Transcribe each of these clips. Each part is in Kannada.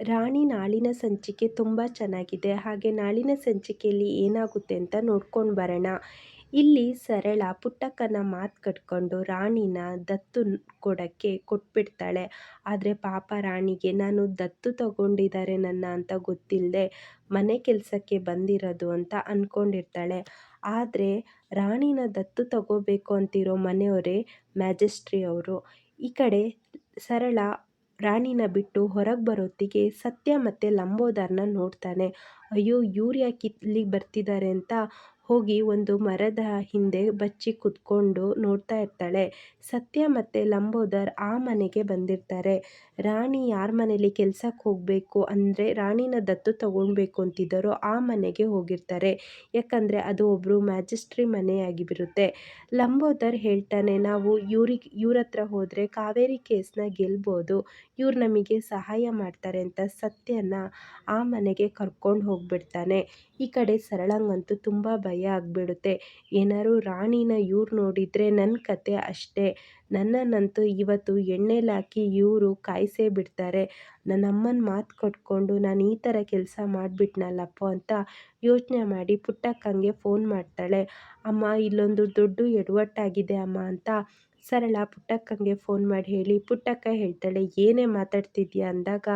ರಾಣಿ ನಾಳಿನ ಸಂಚಿಕೆ ತುಂಬ ಚೆನ್ನಾಗಿದೆ. ಹಾಗೆ ನಾಳಿನ ಸಂಚಿಕೆಯಲ್ಲಿ ಏನಾಗುತ್ತೆ ಅಂತ ನೋಡ್ಕೊಂಡು ಬರೋಣ. ಇಲ್ಲಿ ಸರಳ ಪುಟ್ಟಕ್ಕನ ಮಾತು ಕಟ್ಕೊಂಡು ರಾಣಿನ ದತ್ತು ಕೊಡೋಕ್ಕೆ ಕೊಟ್ಬಿಡ್ತಾಳೆ. ಆದರೆ ಪಾಪ ರಾಣಿಗೆ ನಾನು ದತ್ತು ತಗೊಂಡಿದ್ದಾರೆ ನನ್ನ ಅಂತ ಗೊತ್ತಿಲ್ಲದೆ ಮನೆ ಕೆಲಸಕ್ಕೆ ಬಂದಿರೋದು ಅಂತ ಅಂದ್ಕೊಂಡಿರ್ತಾಳೆ. ಆದರೆ ರಾಣಿನ ದತ್ತು ತಗೋಬೇಕು ಅಂತಿರೋ ಮನೆಯವರೇ ಮ್ಯಾಜಿಸ್ಟ್ರಿ ಅವರು. ಈ ಕಡೆ ಸರಳ ರಾಣಿನ ಬಿಟ್ಟು ಹೊರಗೆ ಬರೋತ್ತಿಗೆ ಸತ್ಯ ಮತ್ತು ಲಂಬೋದರ್ನ ನೋಡ್ತಾನೆ. ಅಯ್ಯೋ, ಇವ್ರು ಯಾಕೆ ಇಲ್ಲಿಗೆ ಬರ್ತಿದ್ದಾರೆ ಅಂತ ಹೋಗಿ ಒಂದು ಮರದ ಹಿಂದೆ ಬಚ್ಚಿ ಕುತ್ಕೊಂಡು ನೋಡ್ತಾ ಇರ್ತಾಳೆ. ಸತ್ಯ ಮತ್ತು ಲಂಬೋದರ್ ಆ ಮನೆಗೆ ಬಂದಿರ್ತಾರೆ. ರಾಣಿ ಯಾರ ಮನೇಲಿ ಕೆಲ್ಸಕ್ಕೆ ಹೋಗಬೇಕು ಅಂದರೆ ರಾಣಿನ ದತ್ತು ತಗೊಳ್ಬೇಕು ಅಂತಿದ್ದಾರೋ ಆ ಮನೆಗೆ ಹೋಗಿರ್ತಾರೆ. ಯಾಕಂದರೆ ಅದು ಒಬ್ಬರು ಮ್ಯಾಜಿಸ್ಟ್ರಿ ಮನೆಯಾಗಿಬಿರುತ್ತೆ. ಲಂಬೋದರ್ ಹೇಳ್ತಾನೆ, ನಾವು ಇವ್ರ ಹತ್ರ ಹೋದರೆ ಕಾವೇರಿ ಕೇಸ್ನ ಗೆಲ್ಬೋದು, ಇವ್ರು ನಮಗೆ ಸಹಾಯ ಮಾಡ್ತಾರೆ ಅಂತ ಸತ್ಯನ ಆ ಮನೆಗೆ ಕರ್ಕೊಂಡು ಹೋಗ್ಬಿಡ್ತಾನೆ. ಈ ಕಡೆ ಸರಳಂಗಂತೂ ತುಂಬ ಭಯ ಆಗಿಬಿಡುತ್ತೆ. ಏನಾದ್ರು ರಾಣಿನ ಇವ್ರು ನೋಡಿದರೆ ನನ್ನ ಕತೆ ಅಷ್ಟೇ, ನನ್ನನ್ನಂತೂ ಇವತ್ತು ಎಣ್ಣೆಲಿ ಹಾಕಿ ಇವರು ಕಾಯಿಸೇ ಬಿಡ್ತಾರೆ. ನನ್ನಮ್ಮನ ಮಾತು ಕಟ್ಕೊಂಡು ನಾನು ಈ ಥರ ಕೆಲಸ ಮಾಡಿಬಿಟ್ನಲ್ಲಪ್ಪ ಅಂತ ಯೋಚನೆ ಮಾಡಿ ಪುಟ್ಟಕ್ಕಂಗೆ ಫೋನ್ ಮಾಡ್ತಾಳೆ. ಅಮ್ಮ, ಇಲ್ಲೊಂದು ದೊಡ್ಡ ಎಡವಟ್ಟಾಗಿದೆ ಅಮ್ಮ ಅಂತ ಸರಳ ಪುಟ್ಟಕ್ಕಂಗೆ ಫೋನ್ ಮಾಡಿ ಹೇಳಿ ಪುಟ್ಟಕ್ಕ ಹೇಳ್ತಾಳೆ, ಏನೇ ಮಾತಾಡ್ತಿದ್ಯಾ ಅಂದಾಗ,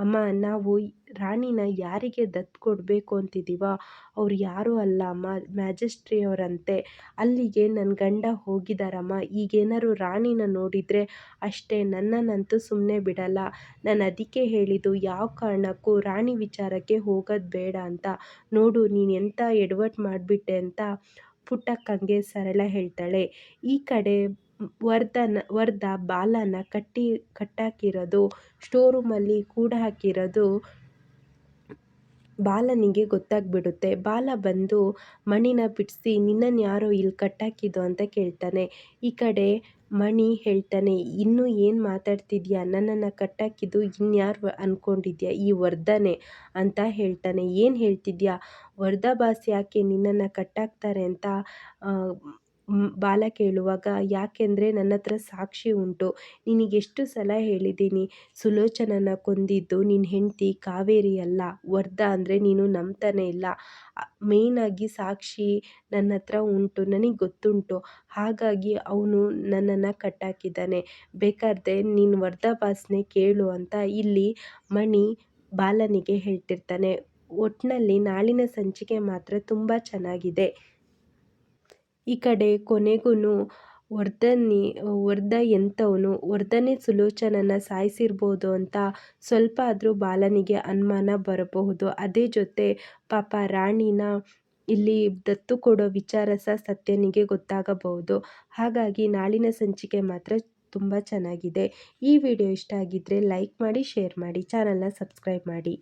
ಅಮ್ಮ, ನಾವು ರಾಣಿನ ಯಾರಿಗೆ ದತ್ತು ಕೊಡಬೇಕು ಅಂತಿದ್ದೀವೋ ಅವ್ರು ಯಾರೂ ಅಲ್ಲ ಅಮ್ಮ, ಮ್ಯಾಜಿಸ್ಟ್ರಿ ಅವರಂತೆ. ಅಲ್ಲಿಗೆ ನನ್ನ ಗಂಡ ಹೋಗಿದ್ದಾರಮ್ಮ. ಈಗೇನಾದ್ರು ರಾಣಿನ ನೋಡಿದರೆ ಅಷ್ಟೇ, ನನ್ನನ್ನಂತೂ ಸುಮ್ಮನೆ ಬಿಡಲ್ಲ. ನಾನು ಅದಕ್ಕೆ ಹೇಳಿದ್ದು ಯಾವ ಕಾರಣಕ್ಕೂ ರಾಣಿ ವಿಚಾರಕ್ಕೆ ಹೋಗೋದು ಬೇಡ ಅಂತ. ನೋಡು ನೀನು ಎಂಥ ಎಡವಟ್ಟು ಮಾಡಿಬಿಟ್ಟೆ ಅಂತ ಪುಟ್ಟಕ್ಕಂಗೆ ಸರಳ ಹೇಳ್ತಾಳೆ. ಈ ಕಡೆ ವರ್ಧ ಬಾಲನ ಕಟ್ಟಾಕಿರೋದು, ಸ್ಟೋರ್ ರೂಮಲ್ಲಿ ಕೂಡ ಹಾಕಿರೋದು ಬಾಲನಿಗೆ ಗೊತ್ತಾಗ್ಬಿಡುತ್ತೆ. ಬಾಲ ಬಂದು ಮಣಿನ ಬಿಡಿಸಿ, ನಿನ್ನನ್ನು ಯಾರೋ ಇಲ್ಲಿ ಕಟ್ಟಾಕಿದ್ದು ಅಂತ ಕೇಳ್ತಾನೆ. ಈ ಕಡೆ ಮಣಿ ಹೇಳ್ತಾನೆ, ಇನ್ನೂ ಏನು ಮಾತಾಡ್ತಿದ್ಯಾ, ನನ್ನನ್ನು ಕಟ್ಟಾಕಿದ್ದು ಇನ್ಯಾರು ಅಂದ್ಕೊಂಡಿದ್ಯಾ, ಈ ವರ್ಧನೆ ಅಂತ ಹೇಳ್ತಾನೆ. ಏನು ಹೇಳ್ತಿದ್ಯಾ, ವರ್ಧ ಬಾಸ್ ಯಾಕೆ ನಿನ್ನನ್ನು ಕಟ್ಟಾಕ್ತಾರೆ ಅಂತ ಬಾಲ ಕೇಳುವಾಗ, ಯಾಕೆಂದರೆ ನನ್ನ ಹತ್ರ ಸಾಕ್ಷಿ ಉಂಟು. ನಿನಗೆಷ್ಟು ಸಲ ಹೇಳಿದ್ದೀನಿ, ಸುಲೋಚನನ ಕೊಂದಿದ್ದು ನಿನ್ನ ಹೆಂಡತಿ ಕಾವೇರಿ ಅಲ್ಲ, ವರ್ಧ ಅಂದರೆ ನೀನು ನಂಬ್ತಾನೆ ಇಲ್ಲ. ಮೇಯ್ನಾಗಿ ಸಾಕ್ಷಿ ನನ್ನ ಹತ್ರ ಉಂಟು, ನನಗೆ ಗೊತ್ತುಂಟು. ಹಾಗಾಗಿ ಅವನು ನನ್ನನ್ನು ಕಟ್ಟಾಕಿದ್ದಾನೆ. ಬೇಕಾದ್ರೆ ನೀನು ವರ್ಧ ಬಾಸ್ನೇ ಕೇಳು ಅಂತ ಇಲ್ಲಿ ಮಣಿ ಬಾಲನಿಗೆ ಹೇಳ್ತಿರ್ತಾನೆ. ಒಟ್ಟಿನಲ್ಲಿ ನಾಳಿನ ಸಂಚಿಕೆ ಮಾತ್ರ ತುಂಬ ಚೆನ್ನಾಗಿದೆ. ಈ ಕಡೆ ಕೊನೆಗೂ ವರ್ಧ ಎಂಥವನು, ವರ್ಧನೇ ಸುಲೋಚನನ ಸಾಯಿಸಿರ್ಬೋದು ಅಂತ ಸ್ವಲ್ಪ ಆದರೂ ಬಾಲನಿಗೆ ಅನುಮಾನ ಬರಬಹುದು. ಅದೇ ಜೊತೆ ಪಾಪ ರಾಣಿನ ಇಲ್ಲಿ ದತ್ತು ಕೊಡೋ ವಿಚಾರ ಸಹ ಸತ್ಯನಿಗೆ ಗೊತ್ತಾಗಬಹುದು. ಹಾಗಾಗಿ ನಾಳಿನ ಸಂಚಿಕೆ ಮಾತ್ರ ತುಂಬ ಚೆನ್ನಾಗಿದೆ. ಈ ವಿಡಿಯೋ ಇಷ್ಟ ಆಗಿದ್ದರೆ ಲೈಕ್ ಮಾಡಿ, ಶೇರ್ ಮಾಡಿ, ಚಾನಲ್ನ ಸಬ್ಸ್ಕ್ರೈಬ್ ಮಾಡಿ.